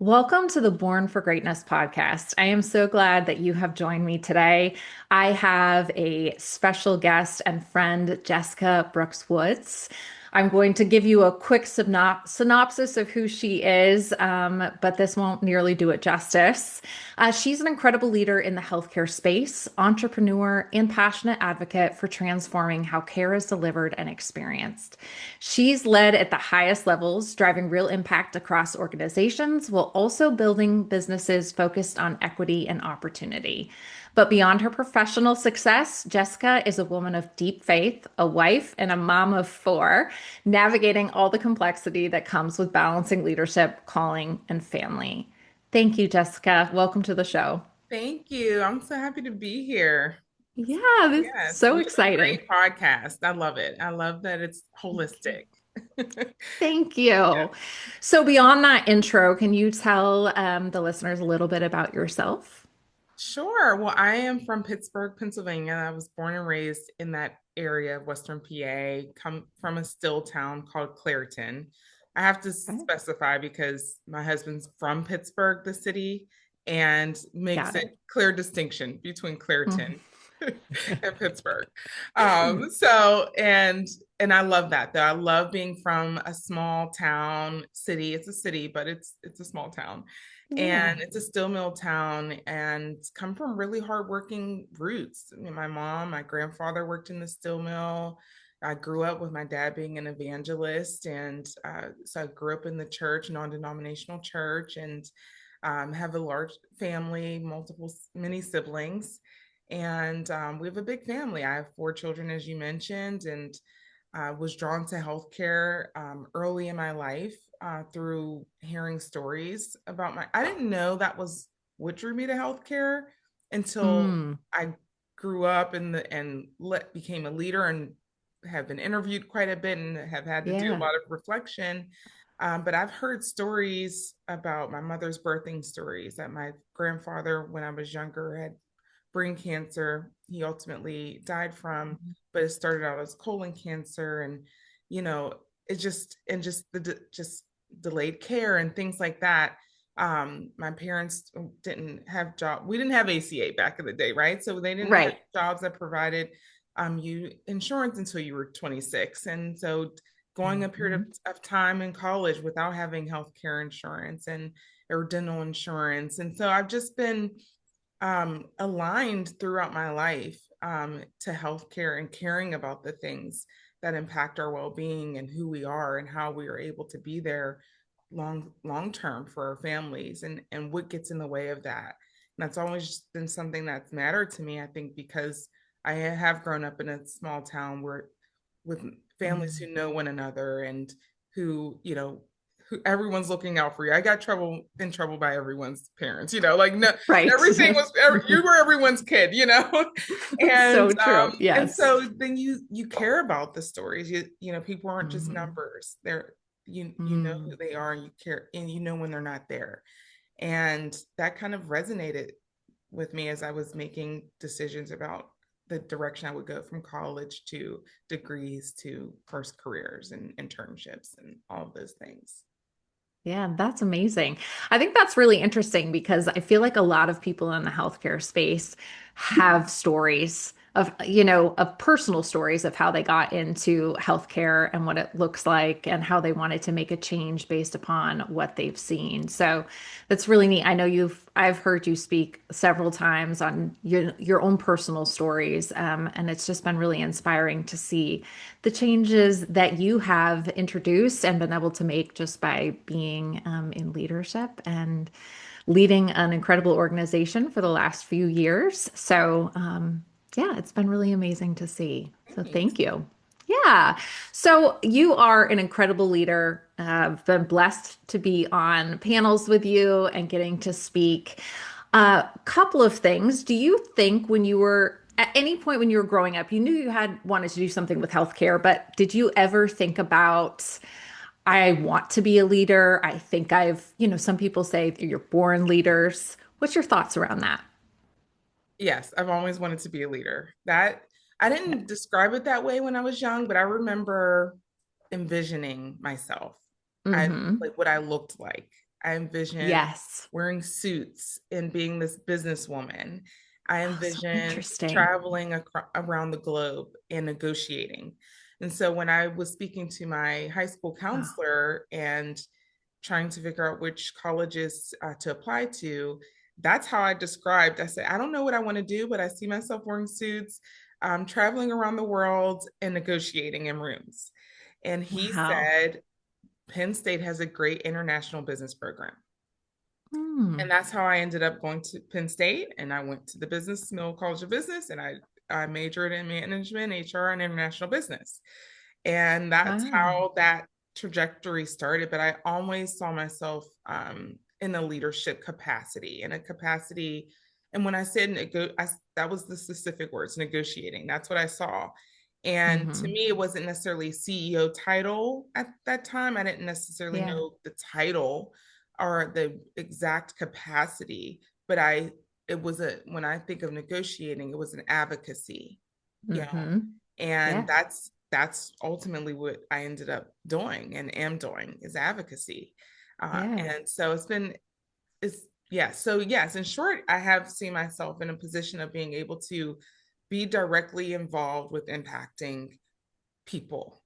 Welcome to the Born for Greatness podcast. I am so glad that you have joined me today. I have a special guest and friend, Jessica Brooks-Woods. I'm going to give you a quick synopsis of who she is, but this won't nearly do it justice. She's an incredible leader in the healthcare space, entrepreneur, and passionate advocate for transforming how care is delivered and experienced. She's led at the highest levels, driving real impact across organizations while also building businesses focused on equity and opportunity. But beyond her professional success, Jessica is a woman of deep faith, a wife, and a mom of four, navigating all the complexity that comes with balancing leadership, calling, and family. Thank you, Jessica. Welcome to the show. Thank you. I'm so happy to be here. Yeah, this is Yeah, it's so such a exciting. great podcast. I love it. I love that it's holistic. Thank Yeah. you. So, beyond that intro, can you tell the listeners a little bit about yourself? Sure. Well, I am from Pittsburgh, Pennsylvania. I was born and raised in that area of Western PA, come from a still town called Clairton. I have to Okay. specify because my husband's from Pittsburgh, the city, and makes Got it it. clear distinction between Mhm. Clairton and Pittsburgh. And I love that though. I love being from a small town city. It's a city, but it's a small town. Yeah. And it's a steel mill town and come from really hardworking roots. I mean, my mom, my grandfather worked in the steel mill. I grew up with my dad being an evangelist, and so I grew up in the church, non-denominational church, and have a large family, many siblings, and we have a big family. I have four children, as you mentioned, and was drawn to healthcare early in my life through hearing stories about my. I didn't know that was what drew me to healthcare until Mm, I grew up became a leader and have been interviewed quite a bit and have had to do a yeah. lot of reflection. But I've heard stories about my mother's birthing stories that my grandfather, when I was younger, had brain cancer. He ultimately died from, but it started out as colon cancer, and you know, it just delayed care and things like that. My parents didn't have job. We didn't have ACA back in the day, right? So they didn't have Right. jobs that provided you insurance until you were 26, and so going a period Mhm. of time in college without having health care insurance and or dental insurance, and so I've just been aligned throughout my life to healthcare and caring about the things that impact our well-being and who we are and how we are able to be there long term for our families and what gets in the way of that. And that's always been something that's mattered to me, I think, because I have grown up in a small town where with families Mm. who know one another and who, who everyone's looking out for you. I got in trouble by everyone's parents, like no, Right. everything was you were everyone's kid. and So true. and Yes. so then you care about the stories. People aren't just Mhm. numbers. You know who Mm. they are and you care and you know when they're not there. And that kind of resonated with me as I was making decisions about the direction I would go from college to degrees to first careers and internships and all of those things. Yeah, that's amazing. I think that's really interesting because I feel like a lot of people in the healthcare space have stories of personal stories of how they got into healthcare and what it looks like and how they wanted to make a change based upon what they've seen. So that's really neat. I know I've heard you speak several times on your own personal stories, and it's just been really inspiring to see the changes that you have introduced and been able to make just by being in leadership and leading an incredible organization for the last few years. So, yeah, it's been really amazing to see. So, Thanks. thank you. Yeah. So, you are an incredible leader. I've been blessed to be on panels with you and getting to speak. A couple of things. Do you think when you were at any point when you were growing up, you knew you had wanted to do something with healthcare, but did you ever think about, I want to be a leader? I think some people say you're born leaders. What's your thoughts around that? Yes, I've always wanted to be a leader. That I Yeah. didn't describe it that way when I was young, but I remember envisioning myself. I Mm-hmm. like what I looked like. I envision Yes. wearing suits and being this businesswoman. I Oh, so envisioned interesting. traveling around the globe and negotiating. And so when I was speaking to my high school Oh, counselor and trying to figure out which colleges to apply to, that's how I described. I said, I don't know what I want to do, but I see myself wearing suits, traveling around the world and negotiating in rooms. And he wow. said, Penn State has a great international business program. And Hmm. that's how I ended up going to Penn State. And I went to the Business Mill College of Business and I majored in management, HR, and international business. And that's Wow. how that trajectory started. But I always saw myself in a leadership capacity, in a capacity. And when I said that was the specific words, negotiating. That's what I saw. And to Hmm. me, it wasn't necessarily CEO title at that time. I didn't necessarily Yeah. know the title or the exact capacity, but it was when I think of negotiating, it was an advocacy, you know, Hmm. and Yeah. that's ultimately what I ended up doing and am doing is advocacy. Yeah. And so it's yeah. So yes, in short, I have seen myself in a position of being able to be directly involved with impacting people,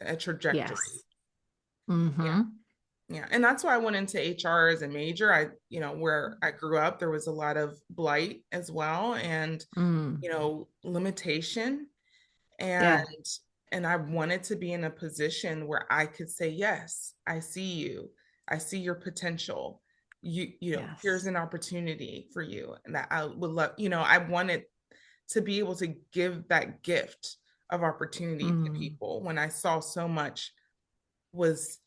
a trajectory. Yes. Yeah. Hmm. Yeah. And that's why I went into HR as a major. Where I grew up, there was a lot of blight as well and, Mm. limitation. And Yeah. and I wanted to be in a position where I could say, yes, I see you. I see your potential. Here's Yes. an opportunity for you. And that I would love, I wanted to be able to give that gift of opportunity to Mm. people when I saw so much was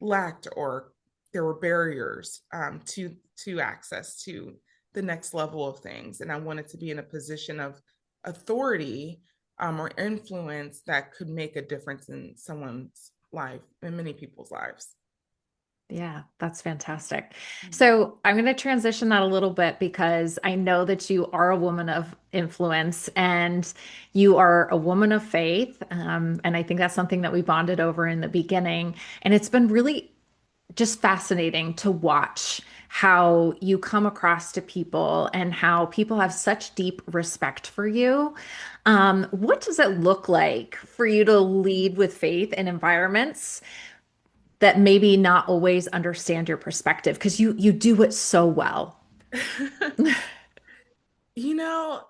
lacked or there were barriers to access to the next level of things, and I wanted to be in a position of authority or influence that could make a difference in someone's life, in many people's lives. Yeah, that's fantastic. Mm. So I'm going to transition that a little bit because I know that you are a woman of influence and you are a woman of faith. And I think that's something that we bonded over in the beginning. And it's been really just fascinating to watch how you come across to people and how people have such deep respect for you. What does it look like for you to lead with faith in environments that maybe not always understand your perspective because you do it so well. you know,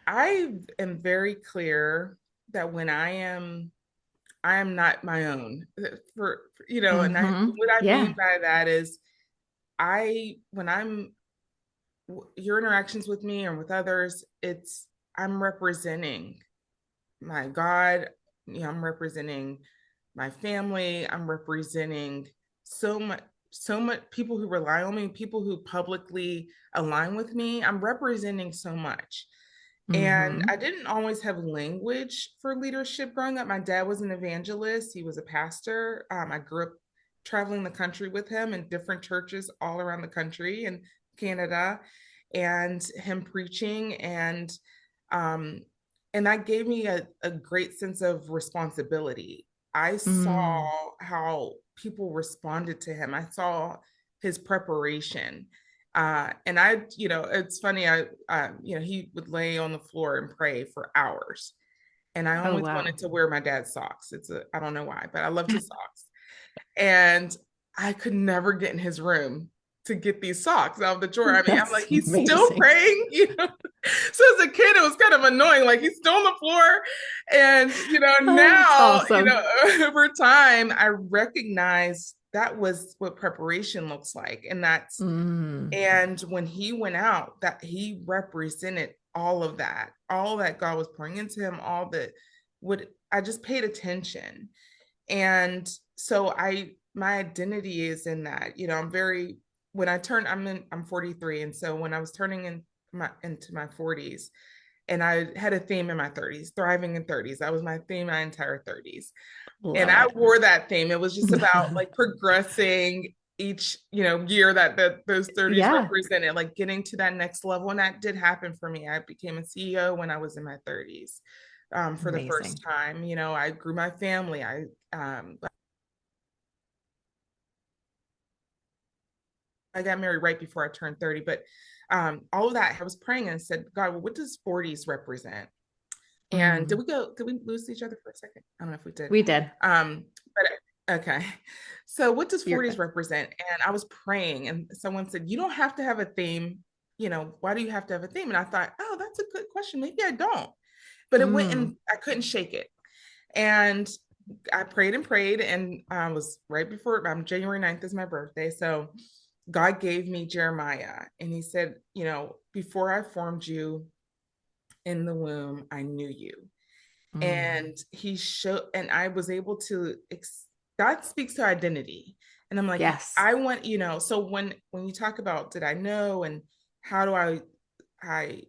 I am very clear that when I am not my own and Hmm. what I mean Yeah. by that is when I'm your interactions with me and with others, I'm representing my God, I'm representing my family, I'm representing so much people who rely on me, people who publicly align with me. I'm representing so much. And I Hmm. didn't always have language for leadership growing up. My dad was an evangelist, he was a pastor. I grew up traveling the country with him in different churches all around the country and Canada, and him preaching. Um, and that gave me a great sense of responsibility. I saw Mm. how people responded to him, I saw his preparation. And it's funny. He would lay on the floor and pray for hours. And I Oh, always wow. wanted to wear my dad's socks. I don't know why, but I loved his socks. And I could never get in his room to get these socks out of the drawer. I mean, I'm like, That's he's still amazing. praying, So as a kid, it was kind of annoying. Like he's still on the floor. And, Oh, that's now, awesome. over time, I recognize that was what preparation looks like. Mm. And when he went out, that he represented all that God was pouring into him, all that would I just paid attention. And so my identity is in that. I'm very when I turn I'm 43. And so when I was turning into my 40s, and I had a theme in my 30s, thriving in 30s. That was my theme my entire 30s. And Love I it. wore that theme. It was just about like progressing each, year that those 30s Yeah. represented, like getting to that next level. And that did happen for me. I became a CEO when I was in my 30s, for the first Amazing. time. I grew my family. I I got married right before I turned 30, but all of that, I was praying and said, God, well, what does 40s represent? And Mm, did we lose each other for a second? I don't know if we did. we did. But okay. So what does You're 40s good. represent? And I was praying and someone said, you don't have to have a theme. Why do you have to have a theme? And I thought, oh, that's a good question. Maybe I don't. But it went Mm, and I couldn't shake it. And I prayed and was right before January 9th is my birthday. So God gave me Jeremiah and he said, before I formed you in the womb, I knew you. mm. And he showed, and I was able to, God speaks to identity. And I'm like, Yes. I want, so when you talk about did I know and how do I,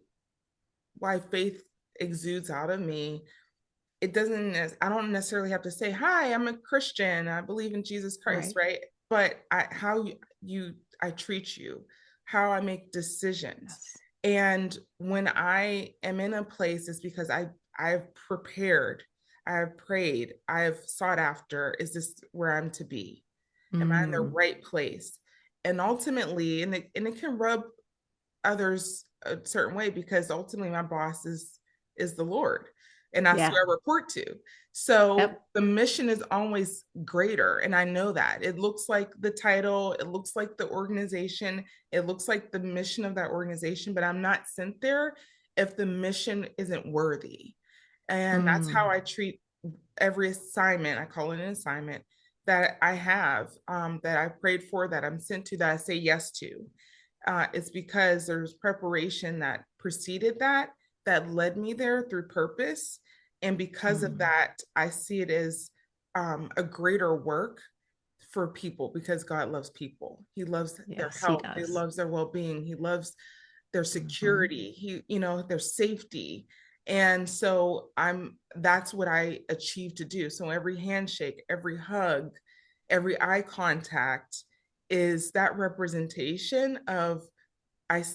why faith exudes out of me, it doesn't, I don't necessarily have to say, hi, I'm a Christian, I believe in Jesus Christ, Right. right? But how I treat you, how I make decisions. Yes. And when I am in a place, it's because I've prepared, I've prayed, I've sought after, is this where I'm to be? Am I in the Mm, right place? And ultimately, and it can rub others a certain way because ultimately my boss is the Lord and that's who yeah. I report to. So Yep. the mission is always greater. And I know that it looks like the title, it looks like the organization, it looks like the mission of that organization, but I'm not sent there if the mission isn't worthy. And that's how Mm, I treat every assignment. I call it an assignment that I have, that I prayed for, that I'm sent to, that I say yes to. It's because there's preparation that preceded that led me there through purpose. And because of mm. that, I see it as a greater work for people because God loves people. He loves their Yes, he health. He does. loves their well-being. He loves their Hmm. security. Their safety. And so that's what I achieve to do. So every handshake, every hug, every eye contact is that representation of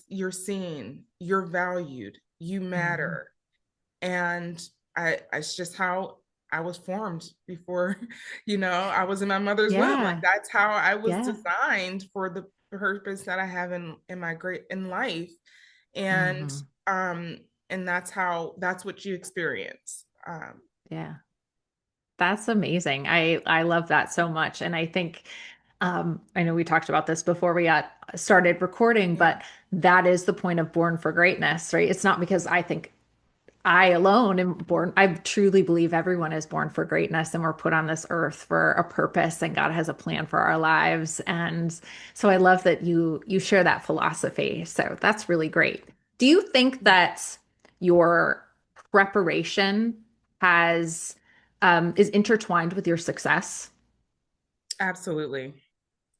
you're seen, you're valued, you Hmm. matter. And it's just how I was formed before, I was in my mother's womb. Like Yeah. that's how I was Yeah. designed for the purpose that I have in my great in life. And Hmm. um and that's what you experience. Yeah. That's amazing. I love that so much. And I think I know we talked about this before we got started recording, Yeah. but that is the point of Born for Greatness, right? It's not because I think I alone am born. I truly believe everyone is born for greatness and we're put on this earth for a purpose and God has a plan for our lives. And so I love that you share that philosophy. So that's really great. Do you think that your preparation has is intertwined with your success? Absolutely.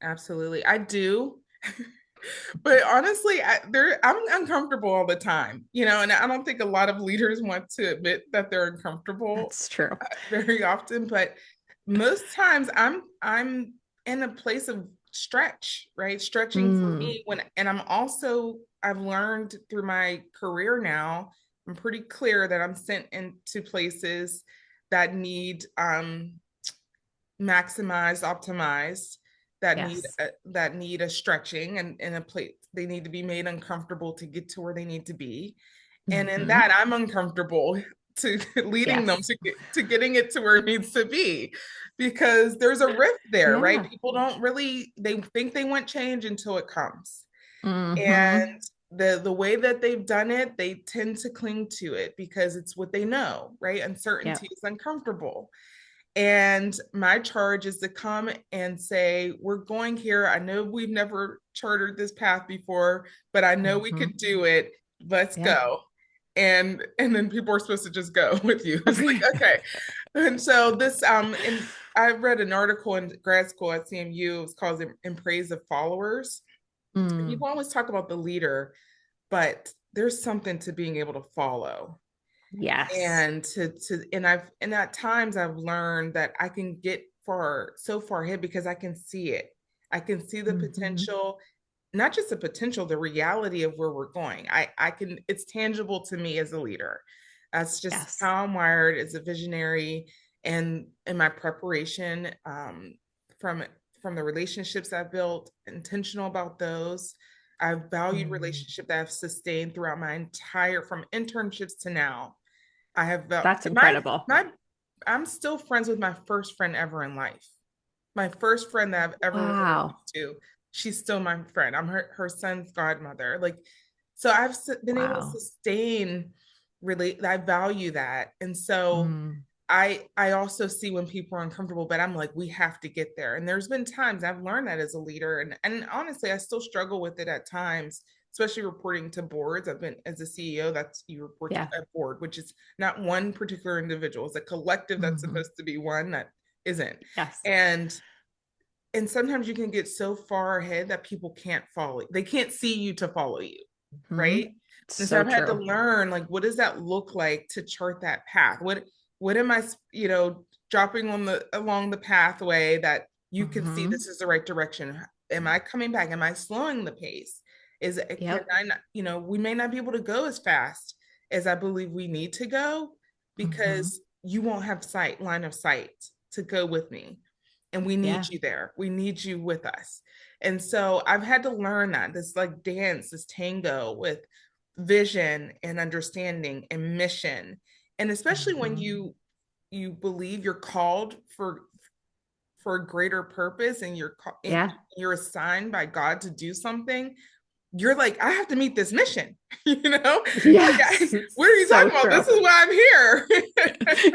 Absolutely. I do. But honestly, I'm uncomfortable all the time, and I don't think a lot of leaders want to admit that they're uncomfortable That's true. very often. But most times, I'm in a place of stretch, right? Stretching for Mm, me and I've learned through my career now. I'm pretty clear that I'm sent into places that need maximized, optimized, yes. that need a stretching and in a place they need to be made uncomfortable to get to where they need to be. And in Hmm. that, I'm uncomfortable to leading them Yes. to getting it to where it needs to be because there's a rift there, right? Yeah. People don't really they think they want change until it comes. And Hmm. the way that they've done it, they tend to cling to it because it's what they know, right? Yep. Uncertainty is uncomfortable. And my charge is to come and say, we're going here. I know we've never chartered this path before, but I know we Hmm. could do it. Let's Yeah. go. And then people are supposed to just go with you. It's like, Okay. okay. And so and I read an article in grad school at CMU. It's called In Praise of Followers. Mm, People always talk about the leader, but there's something to being able to follow yes. and and at times I've learned that I can get so far ahead because I can see it. I can see the Hmm. potential, not just the potential, the reality of where we're going. I can, it's tangible to me as a leader. That's just Yes. how I'm wired as a visionary. And in my preparation from from the relationships I've built, intentional about those. I've valued Mm. relationship that I've sustained throughout my entire, from internships to now. I have That's my incredible. my I'm still friends with my first friend ever in life. My first friend that I've ever been Wow. introduced to. She's still my friend. I'm her son's godmother. Like, so I've been able to Wow. sustain really. I value that, and so Mm. I also see when people are uncomfortable, but I'm like, we have to get there. And there's been times I've learned that as a leader, and honestly, I still struggle with it at times, especially reporting to boards. I've been as a CEO, that's you report to Yeah. a board, which is not one particular individual, it's a collective that's Hmm. supposed to be one that isn't. Yes. And sometimes you can get so far ahead that people can't follow. They can't see you to follow you, Hmm. right? And so So I've had to true. learn, like, what does that look like to chart that path? What am I, dropping on the along the pathway that you can see Hmm. this is the right direction? Am I coming back? Am I slowing the pace? Can Yep. I not, we may not be able to go as fast as I believe we need to go Hmm. because you won't have line of sight to go with me. And we need Yeah. you there. We need you with us. And so I've had to learn that this like dance, this tango with vision and understanding and mission. And especially when Hmm. you believe you're called for a greater purpose and Yeah. you're assigned by God to do something, you're like, I have to meet this mission, you know? Like, Yes. what are you So talking about? true. This is why I'm here.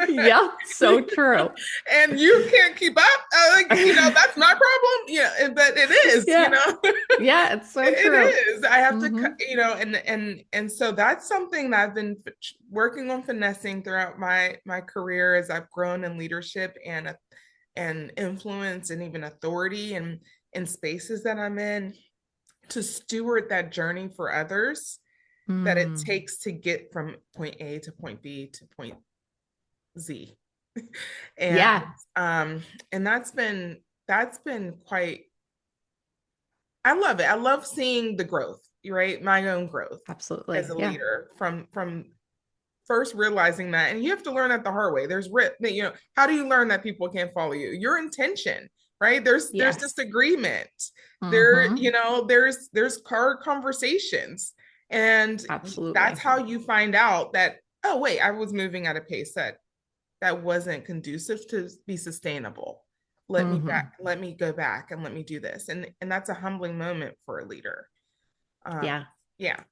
Yeah. So You true. know? And you can't keep up. Like, that's my problem. Yeah, but it is, Yeah. Yeah. It's so it true. is. I have to, Hmm. and so that's something that I've been working on finessing throughout my career as I've grown in leadership and influence and even authority and in spaces that I'm in to steward that journey for others that it Mm. takes to get from point A to point B to point Z. And Yeah. um and that's been quite, I love it. I love seeing the growth, right? My own growth as Absolutely. a Yeah. leader from first realizing that, and you have to learn that the hard way. How do you learn that people can't follow you? Your intention, right? There's Yes. disagreement. There, Hmm. there's car conversations, and that's Absolutely. how you find out that, oh wait, I was moving at a pace that wasn't conducive to be sustainable. Hmm. Let me go back and let me do this. And that's a humbling moment for a leader. Um, Yeah. yeah,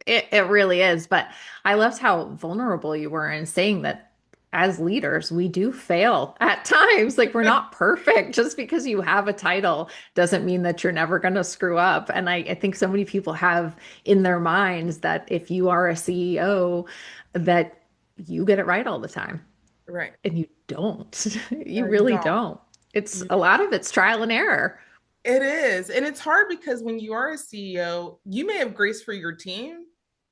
It really is. But I loved how vulnerable you were in saying that as leaders, we do fail at times. Like we're not perfect. Just because you have a title doesn't mean that you're never going to screw up. And I think so many people have in their minds that if you are a CEO, that you get it right all the time. right. And you don't. You No, you really don't. don't. It's You a lot of it's trial and error. It is. And it's hard because when you are a CEO, you may have grace for your team.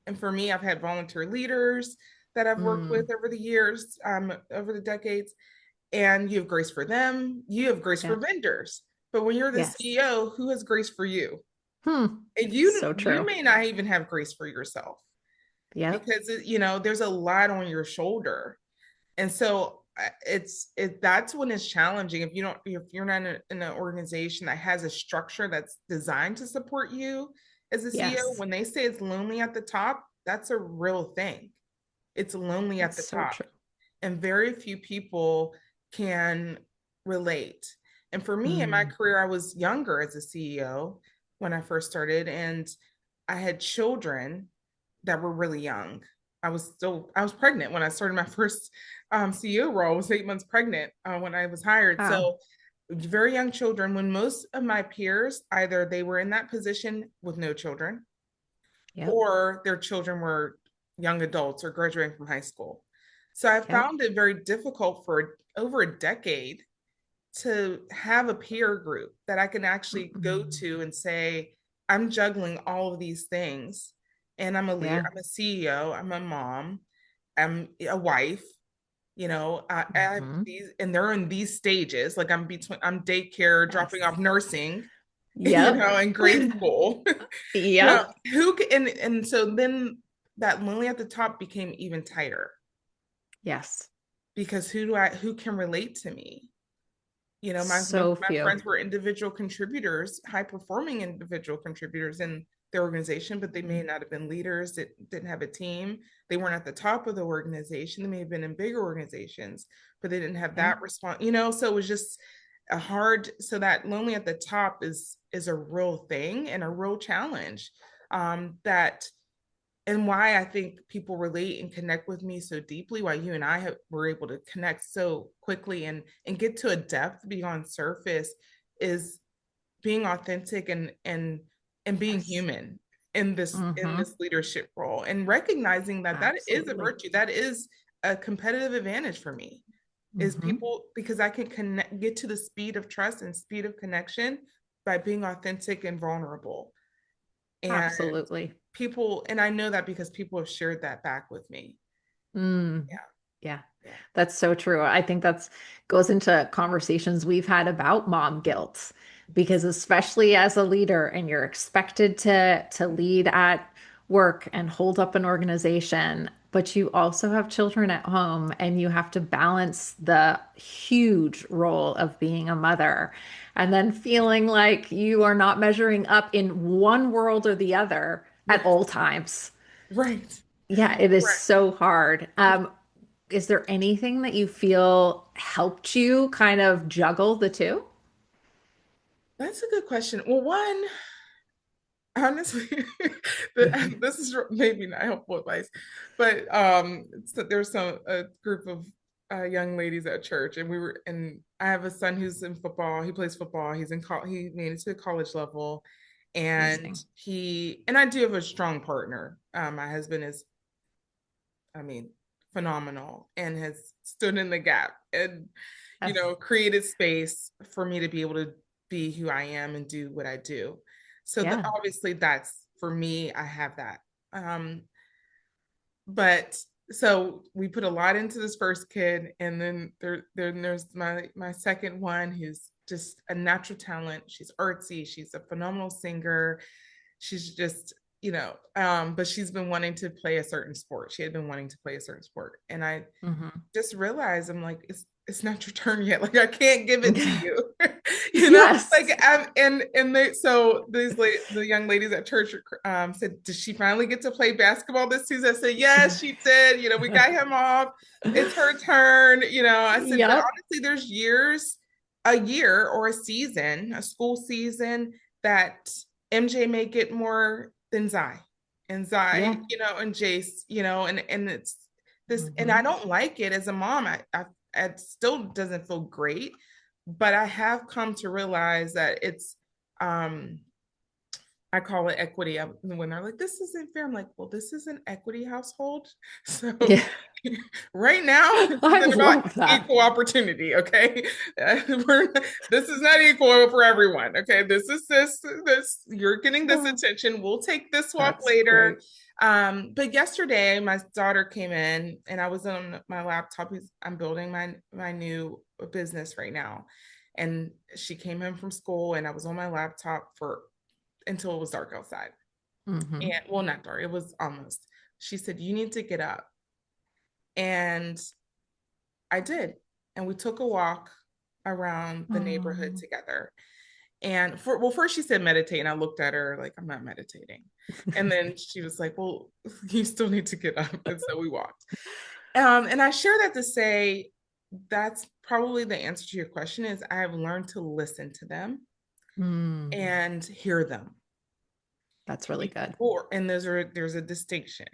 And for me, I've had volunteer leaders that I've worked Mm, with over the years, over the decades, and you have grace for them. You have grace for yeah. vendors. But when you're the Yes. CEO, who has grace for you? Hmm. And So you true. may not even have grace for yourself Yep. because there's a lot on your shoulder. And so that's when it's challenging if you're not in an organization that has a structure that's designed to support you as a CEO. Yes. When they say it's lonely at the top, that's a real thing. It's lonely at It's the so top, true. and very few people can relate. And for me in my Mm, career, I was younger as a CEO when I first started, and I had children that were really young. I was pregnant when I started my first CEO role. I was 8 months pregnant when I was hired. wow. So very young children, when most of my peers, either they were in that position with no children Yep. or their children were young adults or graduating from high school. So I Yep. found it very difficult for over a decade to have a peer group that I can actually go Mm, to and say, I'm juggling all of these things. And I'm a leader, yeah. I'm a CEO, I'm a mom, I'm a wife, I have Hmm. these, and they're in these stages. Like I'm daycare, dropping Yes. off nursing, Yep. and grade school. Yep. And so then that lonely at the top became even tighter Yes. because who can relate to me? Most So of my few. friends were individual contributors, high performing individual contributors in their organization, but they may Mm. not have been leaders, that didn't have a team. They weren't at the top of the organization. They may have been in bigger organizations, but they didn't have Yeah, that response, so it was just so that lonely at the top is a real thing and a real challenge. That and why I think people relate and connect with me so deeply, why you and were able to connect so quickly and get to a depth beyond surface, is being authentic and being yes. human in this leadership role, and recognizing that that is a Absolutely. virtue, that is a competitive advantage for me, is people, because I can get to the speed of trust and speed of connection by being authentic and vulnerable. And Absolutely. and I know that because people have shared that back with me. Mm. Yeah, Yeah, yeah, that's so true. I think that's goes into conversations we've had about mom guilt because especially as a leader and you're expected to lead at work and hold up an organization, but you also have children at home and you have to balance the huge role of being a mother and then feeling like you are not measuring up in one world or the other at yes, all times. right, Yeah, it is right. so hard. Is there anything that you feel helped you kind of juggle the two? That's a good question. Well, one, honestly, this is maybe not helpful advice, but so there's a group of young ladies at church, and I have a son who's in football. He plays football. He made it to the college level, and Amazing. I do have a strong partner. My husband is, I mean, phenomenal, and has stood in the gap and, Yes. created space for me to be able to be who I am and do what I do. So Yeah. obviously that's for me, I have that. Um, but so we put a lot into this first kid, and then there's my second one, who's just a natural talent. She's artsy, she's a phenomenal singer. She's just, but she's been wanting to play a certain sport. She had been wanting to play a certain sport. And I Hmm. just realized, I'm like, it's not your turn yet. Like, I can't give it to you. Like, Yes. the young ladies at church said, did she finally get to play basketball this season? I said, yes, she did. We got him off. It's her turn. I said, but Yep. honestly, there's a year or a season, a school season, that MJ may get more than Zai, and Yeah. and Jace, and it's this, and I Hmm. don't like it as a mom. It still doesn't feel great, but I have come to realize that um, I call it equity. When they're like, this isn't fair, I'm like, well, this is an equity household. So Yeah. right now, this I isn't about love that. equal opportunity. Okay. This is not equal for everyone. Okay. This, you're getting this Oh, attention. We'll take this walk that's later. great. But yesterday my daughter came in, and I was on my laptop. I'm building my new business right now. And she came in from school, and I was on my laptop for until it was dark outside. Hmm. And well, not dark, it was almost. She said, you need to get up. And I did. And we took a walk around the neighborhood Oh. together. And first she said meditate, and I looked at her like, I'm not meditating. And then she was like, well, you still need to get up. And so we walked. And I share that to say that's probably the answer to your question, is I have learned to listen to them Mm. and hear them That's really good. before. And there's a distinction,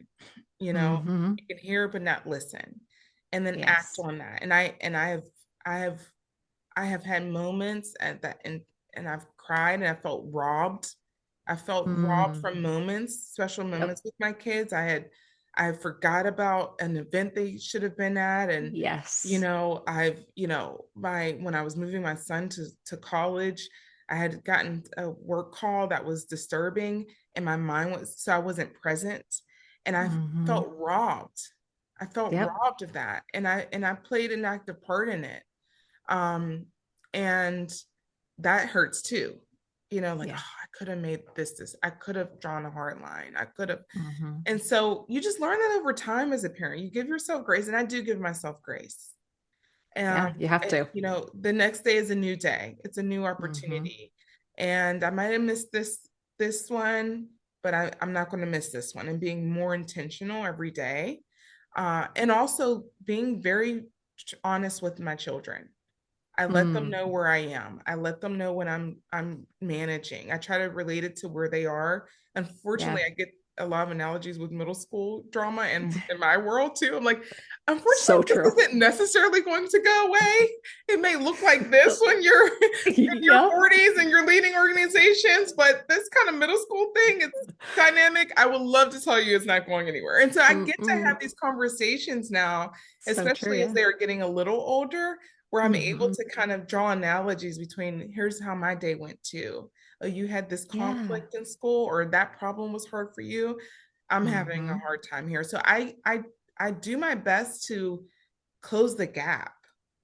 Hmm. you can hear but not listen, and then act Yes. on that. I have I have had moments at that, and I've cried, and I felt robbed. I felt robbed Mm. from moments, special Yep. moments with my kids. I forgot about an event they should have been at. And Yes. I've, my when I was moving my son to college, I had gotten a work call that was disturbing, and my mind was, so I wasn't present, and I Hmm. felt robbed. I felt Yep. robbed of that, and I played an active part in it. Um, and that hurts too. Like, Yeah. oh, I could have made this, I could have drawn a hard line. I could have. Hmm. And so you just learn that over time as a parent. You give yourself grace, and I do give myself grace. Yeah, you have to. The next day is a new day. It's a new Hmm. opportunity. And I might have missed this one, but I'm not going to miss this one, and being more intentional every day. And also being very honest with my children. I let them Mm, know where I am. I let them know when I'm managing. I try to relate it to where they are. yeah. Unfortunately, I get a lot of analogies with middle school drama and in my world too. I'm like, unfortunately, So this true. isn't necessarily going to go away. It may look like this when you're in your Yep. 40s and you're leading organizations, but this kind of middle school thing, it's dynamic. I would love to tell you it's not going anywhere. And so I get to have Mm-mm. these conversations now, So true, especially as yeah. they're getting a little older, where I'm able Hmm. to kind of draw analogies between here's how my day went too. Oh, you had this Yeah. conflict in school, or that problem was hard for you. I'm having a Hmm. hard time here. So I do my best to close the gap,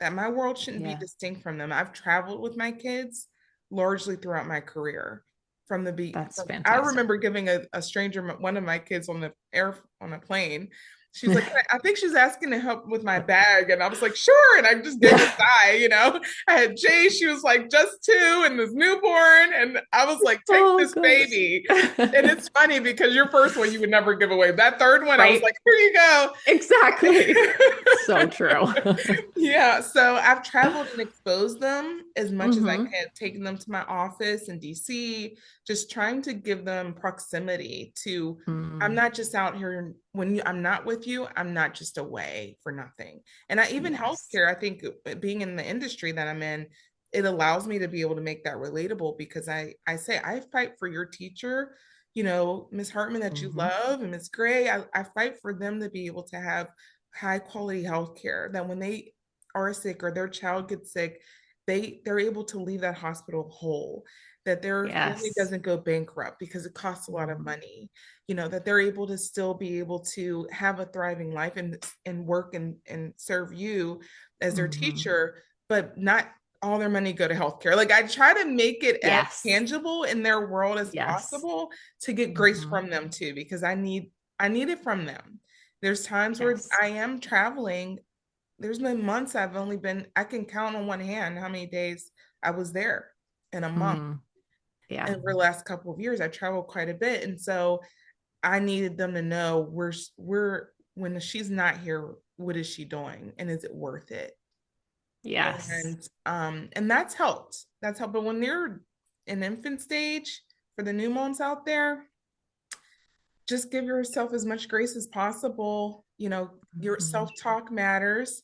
that my world shouldn't be Yeah. distinct from them. I've traveled with my kids largely throughout my career. That's I fantastic. remember giving a stranger one of my kids on a plane. She's like, I think she's asking to help with my bag. And I was like, sure. And I just gave a sigh. I had Jay, she was like just 2 and this newborn. And I was like, take Oh this gosh. baby. And it's funny because your first one you would never give away. That third one, I was Right? like, here you go. Exactly. So true. Yeah, so I've traveled and exposed them as much as I Hmm. can, taking them to my office in DC, just trying to give them proximity to, I'm Mm. not just out here when I'm not with you, I'm not just away for nothing. And I even Yes. healthcare, I think being in the industry that I'm in, it allows me to be able to make that relatable because I say I fight for your teacher, Miss Hartman that you Hmm. love and Miss Gray. I fight for them to be able to have high quality health care, that when they are sick or their child gets sick, they're able to leave that hospital whole, that their family Yes. doesn't go bankrupt because it costs a lot of Hmm. money, that they're able to still be able to have a thriving life and work and serve you as their Hmm. teacher, but not all their money go to healthcare. Like I try to make it as Yes. tangible in their world as Yes. possible to get grace Hmm. from them too, because I need it from them. There's times where Yes. I am traveling. There's been months I can count on one hand how many days I was there in a month. Mm. Yeah. And over the last couple of years, I traveled quite a bit. And so I needed them to know when she's not here, what is she doing? And is it worth it? Yes. And that's helped. That's helped. But when they're in infant stage, for the new moms out there, just give yourself as much grace as possible. Your Hmm. self-talk matters,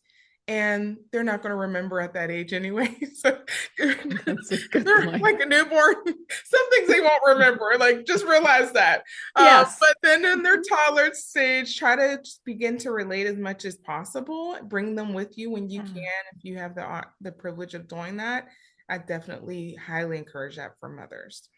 and they're not going to remember at that age anyway. So That's a good they're point. like a newborn. Some things they won't remember. Like just realize that. Yes. But then in their toddler stage, try to just begin to relate as much as possible. Bring them with you when you Yeah. can, if you have the privilege of doing that. I definitely highly encourage that for mothers.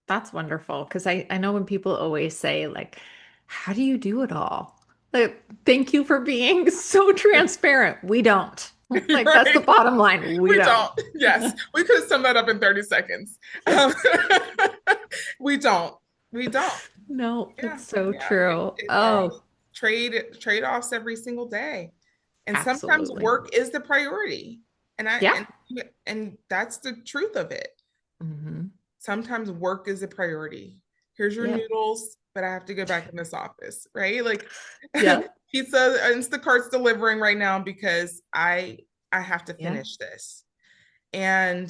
That's wonderful. Because I know when people always say, like, how do you do it all? Like, thank you for being so transparent. We don't. Like, that's the Right? bottom line. We We don't. don't. Yes, we could have summed that up in 30 seconds. Um, Yes. we don't. We don't. No, Yeah, it's so yeah. true. It's all Oh, trade-offs every single day, and sometimes absolutely. work is the priority, and I Yeah. and that's the truth of it. Hmm. Sometimes work is a priority. Here's your Yep. noodles, but I have to go back in this office, right? Like Yep. pizza, Instacart's delivering right now because I have to Yeah. finish this. And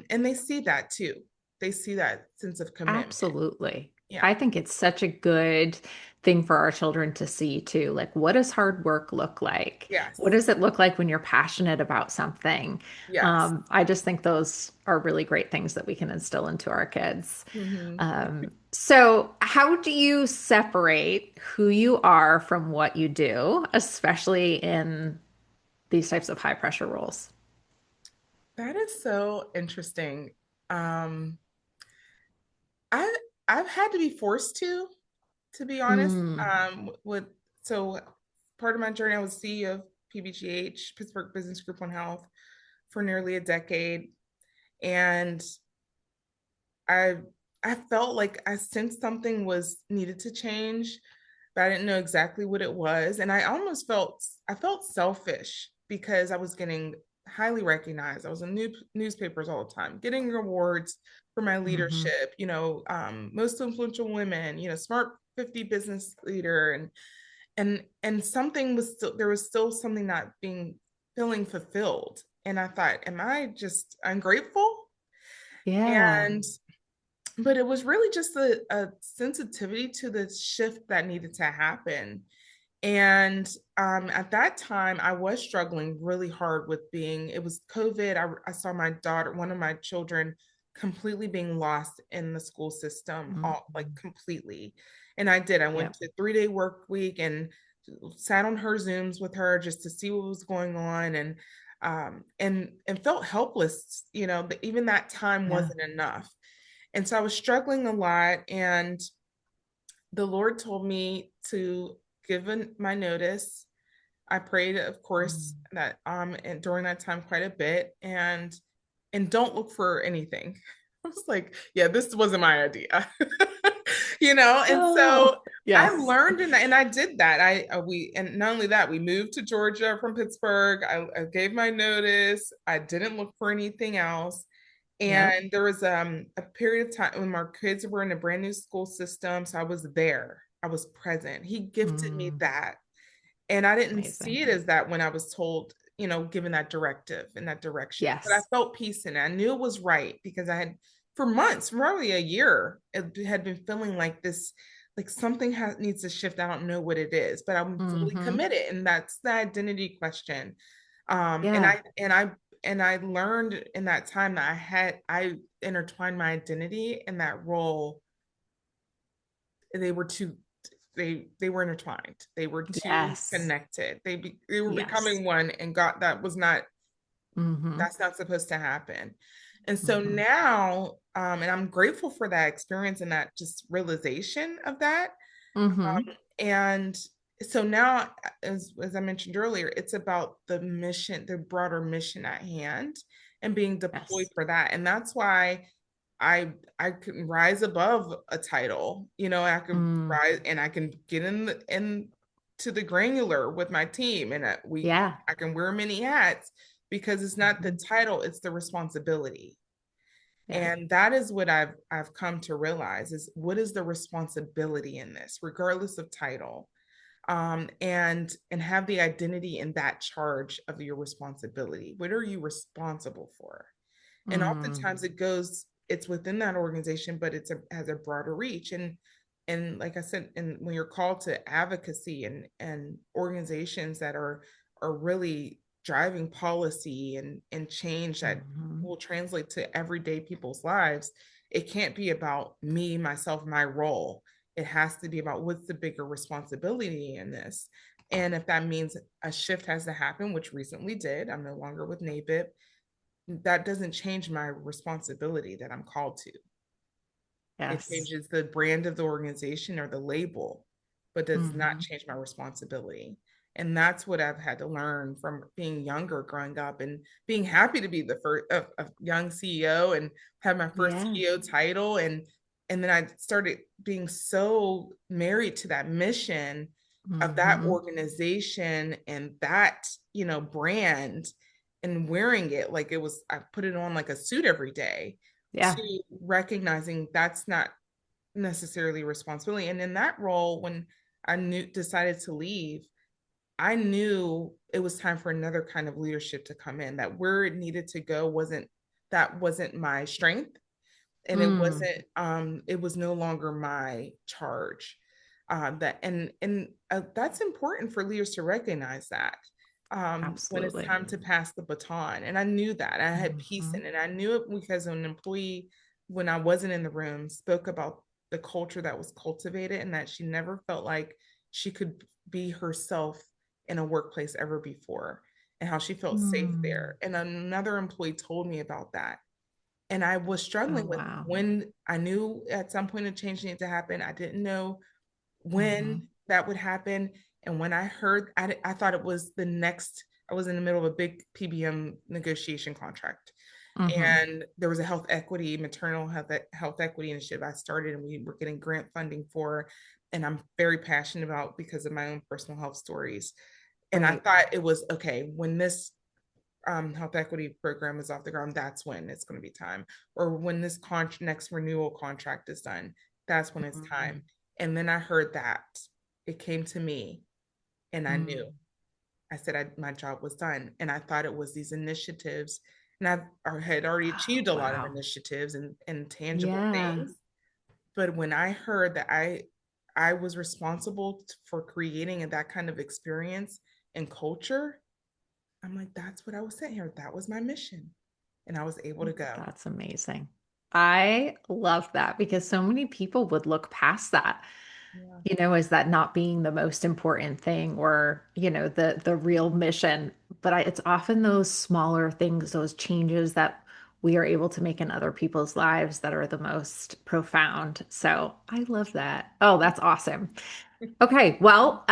they see that too. They see that sense of commitment. Absolutely. Yeah. I think it's such a good thing for our children to see too. Like, what does hard work look like? What Yes. does it look like when you're passionate about something? Yes. I just think those are really great things that we can instill into our kids. Hmm. So, how do you separate who you are from what you do, especially in these types of high pressure roles? That is so interesting. Um, I I've had to be forced to be honest. Mm, With so part of my journey, I was CEO of PBGH, Pittsburgh Business Group on Health, for nearly a decade, and I I felt like I sensed something was needed to change, but I didn't know exactly what it was, and I felt selfish because I was getting highly recognized. I was in newspapers all the time, getting awards for my Mm-hmm. leadership, most influential women, smart 50 business leader, and something was still, there was still something not being feeling fulfilled. And I thought, am I just ungrateful? Yeah. And but it was really just a sensitivity to the shift that needed to happen. And at that time, I was struggling really hard with it was COVID. I saw my daughter, one of my children, completely being lost in the school system, all like Mm-hmm. completely. And I did. I went Yep. to 3 day work week and sat on her Zooms with her just to see what was going on, and felt helpless. But even that time Yeah. wasn't enough. And so I was struggling a lot. And the Lord told me to give my notice. I prayed, of course, Mm. that and during that time quite a bit, and don't look for anything. I was like, yeah, this wasn't my idea. And so Oh, I yes. learned, and I did that. And not only that, we moved to Georgia from Pittsburgh. I gave my notice. I didn't look for anything else. Yep. And there was a period of time when our kids were in a brand new school system. So I was there. I was present. He gifted me Mm. that. And I didn't Amazing. see it as that when I was told, given that directive in that direction. But I Yes. felt peace in it. I knew it was right because I had, for months, probably a year, it had been feeling like this, like something needs to shift. I don't know what it is, but I'm fully Mm-hmm. committed. And that's the identity question. And Yeah. I learned in that time that I intertwined my identity and that role. They were two they were intertwined. They were two Yes. connected. They were Yes. becoming one, and God, Mm-hmm. that's not supposed to happen. And so Mm-hmm. now, and I'm grateful for that experience and that just realization of that. Mm-hmm. And so now, as I mentioned earlier, it's about the mission, the broader mission at hand, and being deployed Yes. for that. And that's why I can rise above a title. I can Mm. rise and I can get in to the granular with my team, and Yeah. I can wear many hats because it's not the Mm-hmm. title, it's the responsibility. Yeah. And that is what I've come to realize is what is the responsibility in this, regardless of title, and have the identity in that charge of your responsibility. What are you responsible for? And Mm. oftentimes it's within that organization, but has a broader reach. And like I said, and when you're called to advocacy and organizations that are really driving policy and change that Mm-hmm. will translate to everyday people's lives, it can't be about me, myself, my role. It has to be about what's the bigger responsibility in this. And if that means a shift has to happen, which recently did, I'm no longer with NABIP, that doesn't change my responsibility that I'm called to. It Yes. changes the brand of the organization or the label, but does not Mm-hmm. change my responsibility. And that's what I've had to learn from being younger, growing up, and being happy to be the first of young CEO and have my first Yeah. CEO title. And then I started being so married to that mission of that Mm-hmm. organization and that, brand, and wearing it like it was, I put it on like a suit every day, Yeah. to recognizing that's not necessarily responsibility. And in that role, when I decided to leave, I knew it was time for another kind of leadership to come in. That where it needed to go wasn't my strength, and Mm. it was no longer my charge. That and That's important for leaders to recognize that, when it's Absolutely. time to pass the baton. And I knew that I had peace Mm-hmm. in it. I knew it because an employee, when I wasn't in the room, spoke about the culture that was cultivated and that she never felt like she could be herself in a workplace ever before, and how she felt safe Mm. there. And another employee told me about that, and I was Oh, struggling with wow. when I knew at some point a change needed to happen. I didn't know Mm-hmm. when that would happen. And when I heard, I thought it was I was in the middle of a big PBM negotiation contract. Mm-hmm. And there was a maternal health equity initiative I started, and we were getting grant funding for, and I'm very passionate about because of my own personal health stories. And I Right. thought it was okay when this health equity program is off the ground, that's when it's going to be time. Or when this next renewal contract is done, that's when it's time. Mhm. And then I heard that it came to me, and I knew. Mm. I said my job was done, and I thought it was these initiatives, and I had already Oh, achieved a lot of wow. initiatives and tangible Yeah. things. But when I heard that I was responsible for creating that kind of experience and culture, I'm like, that's what I was saying here. That was my mission. And I was able to go. That's amazing. I love that because so many people would look past that, Yeah. as that not being the most important thing or, the real mission. But it's often those smaller things, those changes that we are able to make in other people's lives that are the most profound. So I love that. Oh, that's awesome. Okay, well,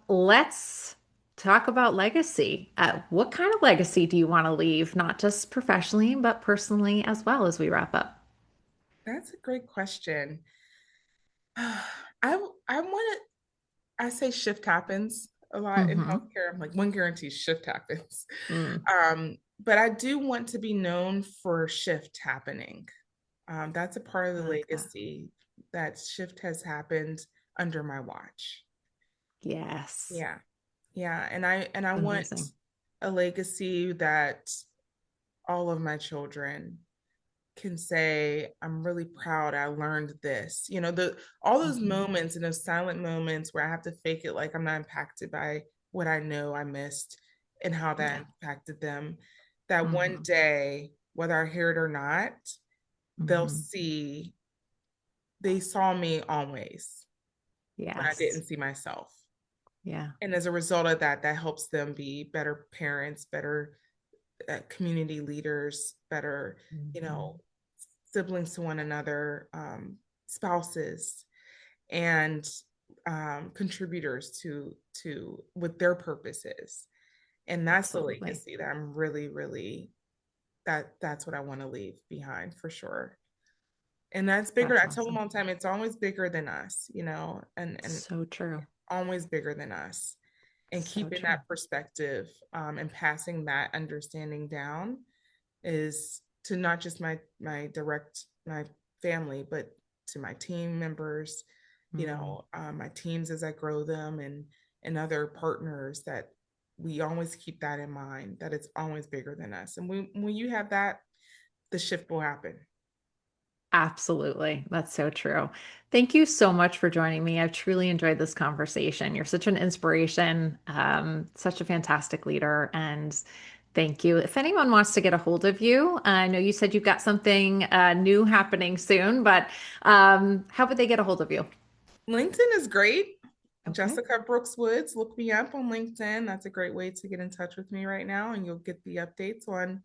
let's talk about legacy. What kind of legacy do you want to leave, not just professionally, but personally as well as we wrap up? That's a great question. I want to, I say shift happens a lot in Mm-hmm. healthcare. I'm like, one guarantee shift happens. Mm, But I do want to be known for shift happening. That's a part of I the like that. legacy. That shift has happened under my watch. Yes. Yeah. Yeah. And I want Amazing. a legacy that all of my children can say, I'm really proud I learned this. The all those Hmm. moments and those silent moments where I have to fake it like I'm not impacted by what I know I missed and how that Yeah. impacted them. That one Hmm. day, whether I hear it or not, they'll Hmm. see they saw me always when I Yes. didn't see myself. Yeah. And as a result of that, that helps them be better parents, better community leaders, better, you Hmm. know, siblings to one another, spouses, and contributors to what their purpose is. And that's the Absolutely. legacy that I'm really, really that's what I want to leave behind for sure. And that's bigger. That's I tell them awesome. all the time, it's always bigger than us, and So true. always bigger than us. And So keeping true. that perspective, and passing that understanding down is to not just my family, but to my team members, Mm. my teams as I grow them, and other partners, that we always keep that in mind, that it's always bigger than us. And when you have that, the shift will happen. Absolutely. That's so true. Thank you so much for joining me. I've truly enjoyed this conversation. You're such an inspiration, such a fantastic leader, and thank you. If anyone wants to get a hold of you, I know you said you've got something new happening soon, but how would they get a hold of you? LinkedIn is great. Okay. Jessica Brooks-Woods, look me up on LinkedIn. That's a great way to get in touch with me right now, and you'll get the updates on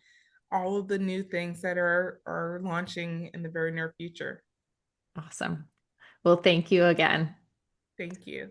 all of the new things that are launching in the very near future. Awesome. Well, thank you again. Thank you.